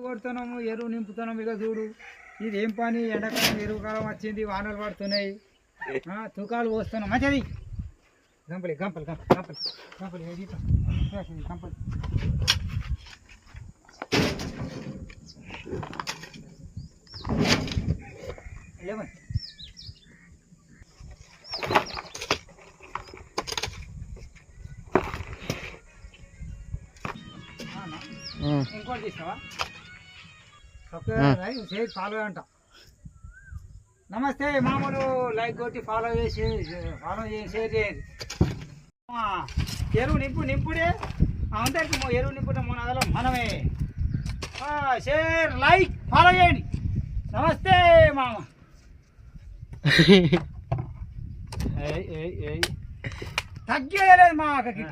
కొడుతున్నాము, ఎరువు నింపుతున్నాము. ఇక చూడు ఇది ఏం పని, ఎండాకాలం ఎరువు కాలం వచ్చింది, వానలు పడుతున్నాయి, తూకాలు పోస్తున్నాం. మంచిది గంపలి గంపలి గంపలి గంపలి గంపలి ఏమని ఇంకోటి తీస్తావా? ఫాలో అంట. నమస్తే మామూలు లైక్ కొట్టి ఫాలో చేసి షేర్ చేయండి. ఎరువు నింపుడే అందరికి ఎరువు నింపుట మన మనమే. షేర్ లైక్ ఫాలో చేయండి. నమస్తే మామ. తగ్గేయలేదు మా అక్కకి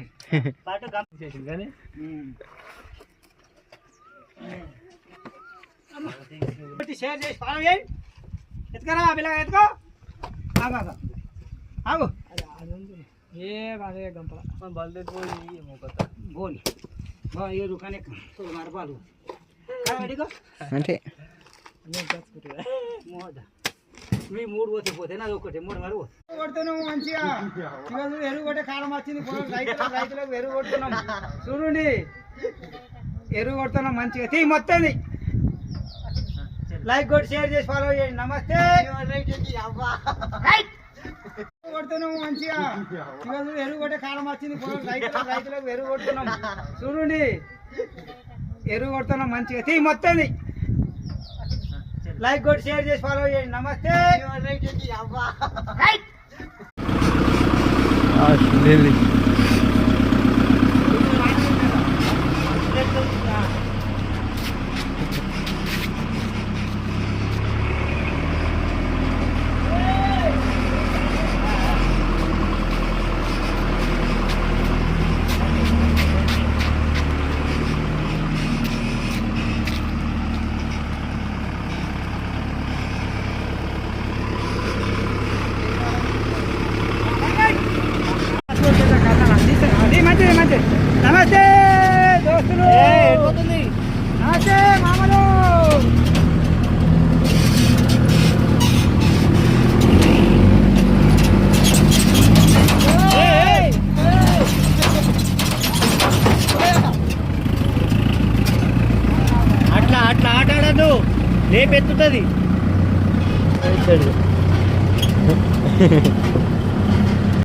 కానీ షేర్ చేసి ఫాలో చేయండి. ఎత్తుకరా పిల్లగా ఎత్తుకో. ఆగు ఏ అదే గంపల గోల్ ఏరు కానీ మరపాలు అంటే మీ మూడు పోతే నాది ఒకటి మూడు మరి కొడుతున్నాము మంచిగా. ఎరువు కొట్టే కాలం వచ్చింది, రైతులకు ఎరువు కొడుతున్నాం. చూడండి ఎరువు కొడుతున్నాం మంచిగా. తీ మొత్తం లైక్ కొట్టి షేర్ చేసి ఫాలో చేయండి. నమస్తే కొడుతున్నాము మంచిగా. ఎరువు కొట్టే కాలం వచ్చింది, రైతులకు ఎరువు కొడుతున్నాం. చూడండి ఎరువు కొడుతున్నాం మంచిగా. తీ మొత్తం లైక్ కొట్టి షేర్ చేసి ఫాలో చేయండి. నమస్తే నమస్తే దోస్తులు. నమస్తే మామలు. అట్లా అట్లా ఆట ఆడద్దు, రేపెత్తుతుంది.